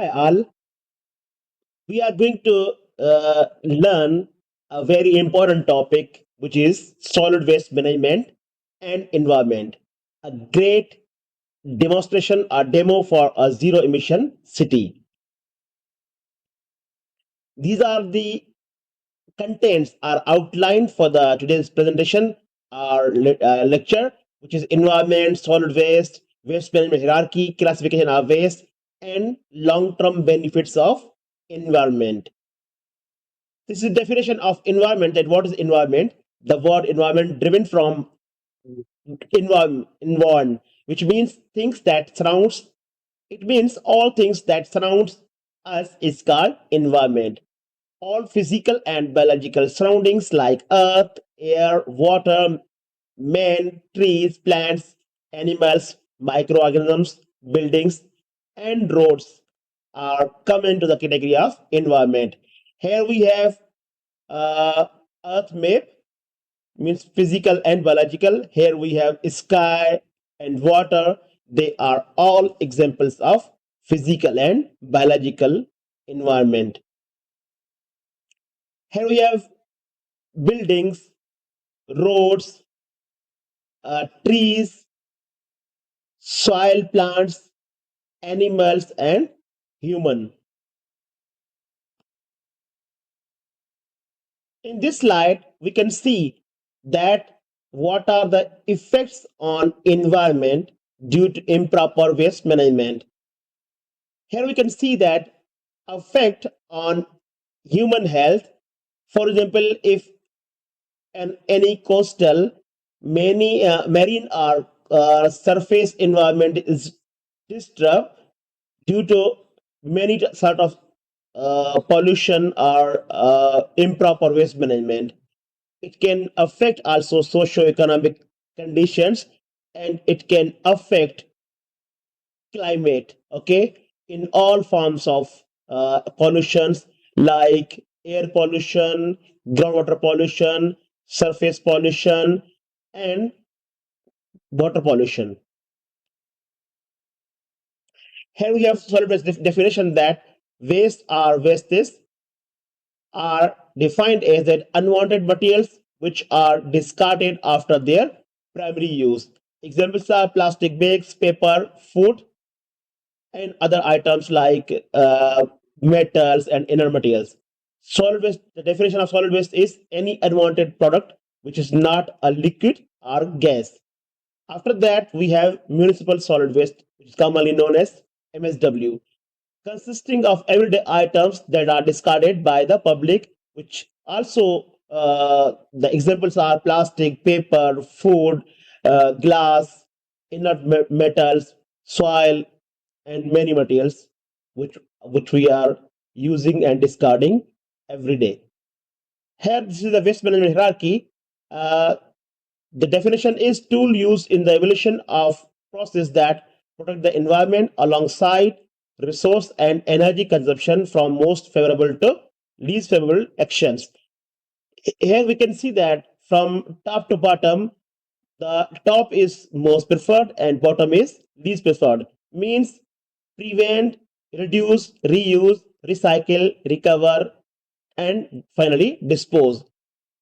Hi all, we are going to learn a very important topic, which is solid waste management and environment. A great demonstration or demo for a zero emission city. These are the contents are outlined for the today's presentation or lecture, which is environment, solid waste, waste management hierarchy, classification of waste, and long-term benefits of environment. This is definition of environment. And what is environment? The word environment driven from environment, which means things that surrounds. It means all things that surrounds us is called environment. All physical and biological surroundings like earth, air, water, men, trees, plants, animals, microorganisms, buildings, and roads are come into the category of environment. Here we have uh, earth map, means physical and biological. Here we have sky and water. They are all examples of physical and biological environment. Here we have buildings, roads, trees, soil, plants, animals, and human. In this slide, we can see that what are the effects on environment due to improper waste management. Here we can see that effect on human health. For example, if any coastal, many marine or surface environment is disturbed due to many sort of pollution or improper waste management. It can affect also socio-economic conditions, and it can affect climate, okay, in all forms of pollutions like air pollution, groundwater pollution, surface pollution, and water pollution. Here we have solid waste definition that waste or wastes are defined as that unwanted materials which are discarded after their primary use. Examples are plastic bags, paper, food, and other items like metals and inner materials. Solid waste, the definition of solid waste is any unwanted product which is not a liquid or gas. After that, we have municipal solid waste, which is commonly known as MSW, consisting of everyday items that are discarded by the public, which also the examples are plastic, paper, food, glass, inert metals, soil, and many materials which we are using and discarding every day. Here, this is the waste management hierarchy. Uh, the definition is tool used in the evolution of process that protect the environment alongside resource and energy consumption from most favorable to least favorable actions. Here we can see that from top to bottom, the top is most preferred and bottom is least preferred. Means prevent, reduce, reuse, recycle, recover, and finally dispose.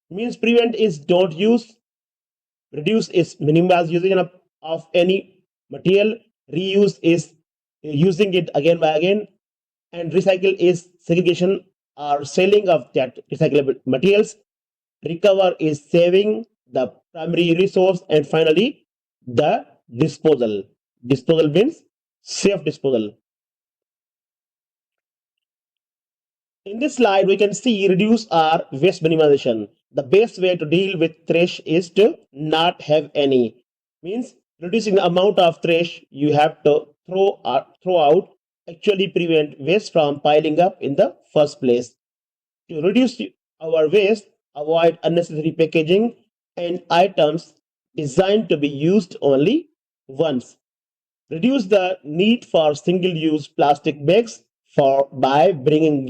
Means prevent is don't use, reduce is minimize usage of any material, reuse is using it again by again, and recycle is segregation or selling of that recyclable materials, recover is saving the primary resource, and finally the disposal. Disposal means safe disposal. In this slide, we can see reduce or waste minimization. The best way to deal with trash is to not have any. Means reducing the amount of trash you have to throw out actually prevent waste from piling up in the first place. To reduce our waste, avoid unnecessary packaging and items designed to be used only once. Reduce the need for single-use plastic bags for by bringing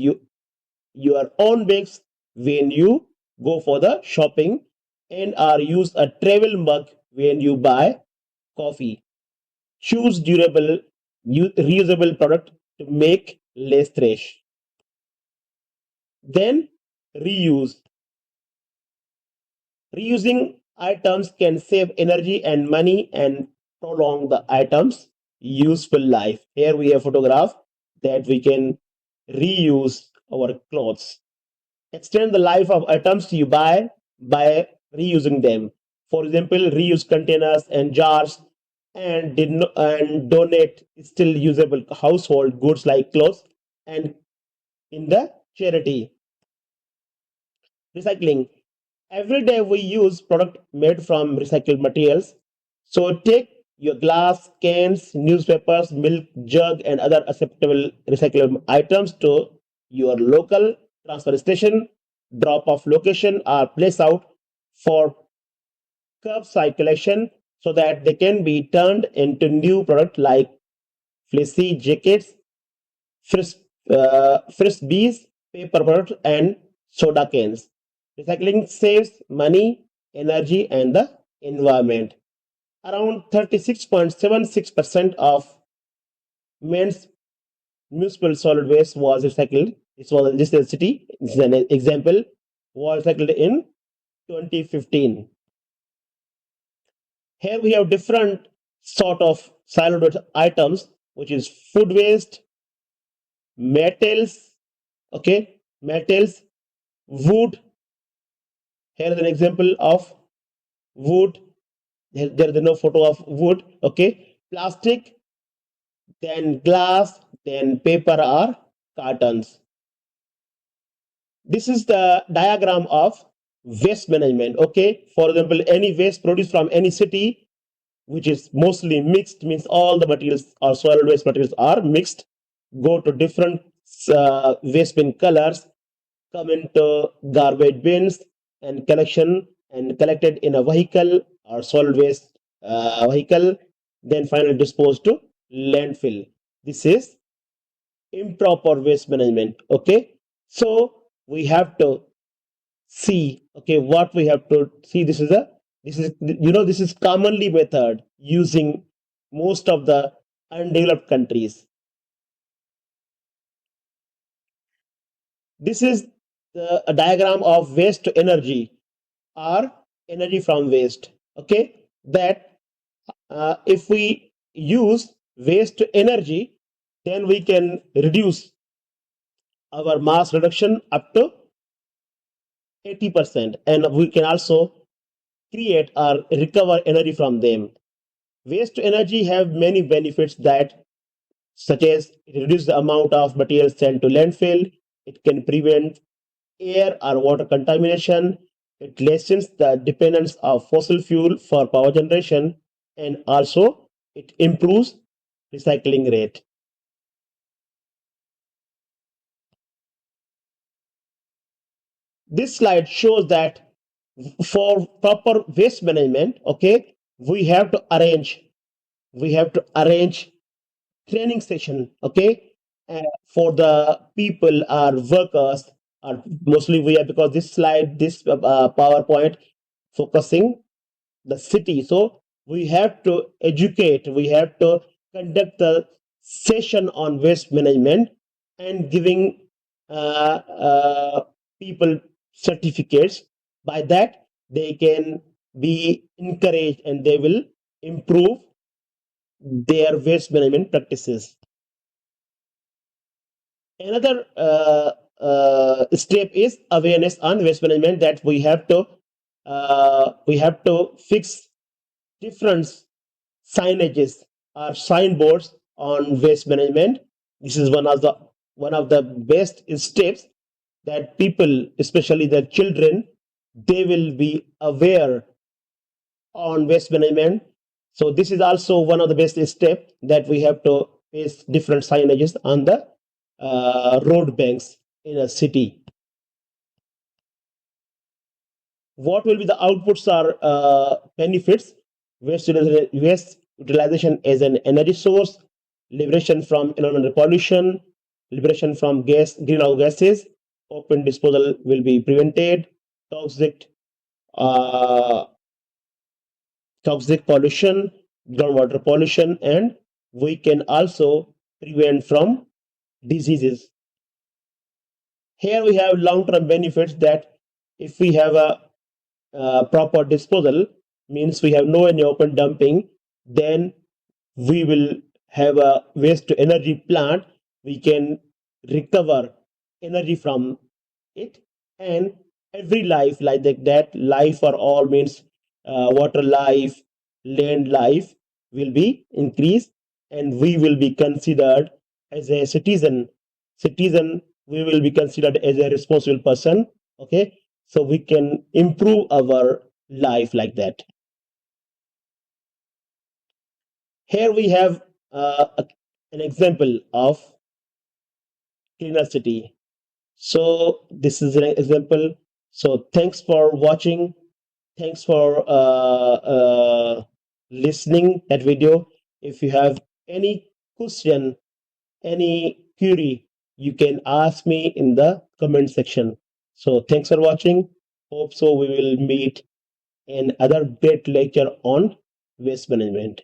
your own bags when you go for the shopping, and or use a travel mug when you buy coffee. Choose durable reusable product to make less trash. Then reuse. Reusing items can save energy and money and prolong the item's useful life. Here we have photograph that we can reuse our clothes. Extend the life of items you buy by reusing them. For example, reuse containers and jars and donate still usable household goods like clothes and in the charity. Recycling. Every day we use product made from recycled materials. So take your glass, cans, newspapers, milk, jug, and other acceptable recyclable items to your local transfer station, drop off location, or place out for curbside collection so that they can be turned into new product like fleecy jackets, fris- frisbees, paper products, and soda cans. Recycling saves money, energy, and the environment. Around 36.76% of men's municipal solid waste was recycled. This was this is a city. This is an example. Was recycled in 2015. Here we have different sort of solid waste items, which is food waste, metals, okay, metals, wood. Here is an example of wood. There is no photo of wood, okay, plastic, then glass, then paper or cartons. This is the diagram of waste management, okay. For example, any waste produced from any city which is mostly mixed means all the materials or solid waste materials are mixed, go to different waste bin colors, come into garbage bins and collection and collected in a vehicle or solid waste vehicle, then finally disposed to landfill. This is improper waste management, okay. So we have to see, okay, what we have to see. This is commonly method using most of the undeveloped countries. This is a diagram of waste to energy or energy from waste, okay. That if we use waste to energy, then we can reduce our mass reduction up to 80%, and we can also create or recover energy from them. Waste to energy have many benefits that, such as it reduces the amount of material sent to landfill, it can prevent air or water contamination, it lessens the dependence of fossil fuel for power generation, and also it improves recycling rate. This slide shows that for proper waste management, okay, we have to arrange we have to arrange training session, okay, for the people or workers, or mostly we are, because this slide, this PowerPoint focusing the city. So we have to educate, we have to conduct the session on waste management and giving people certificates. By that, they can be encouraged and they will improve their waste management practices. Another step is awareness on waste management, that we have to fix different signages or signboards on waste management. This is one of the best steps, that people, especially the children, they will be aware on waste management. So this is also one of the best steps, that we have to place different signages on the road banks in a city. What will be the outputs or benefits? Waste utilization as an energy source, liberation from environmental pollution, liberation from greenhouse gases, open disposal will be prevented, toxic uh, toxic pollution, groundwater pollution, and we can also prevent from diseases. Here we have long-term benefits that if we have a proper disposal, means we have no any open dumping, then we will have a waste to energy plant. We can recover energy from it, and every life like that life for all means water life, land life will be increased, and we will be considered as a citizen. We will be considered as a responsible person. Okay, so we can improve our life like that. Here we have an example of cleaner city. So this is an example. So thanks for watching. Thanks for listening that video. If you have any question, any query, you can ask me in the comment section. So thanks for watching. Hope so we will meet in other great lecture on waste management.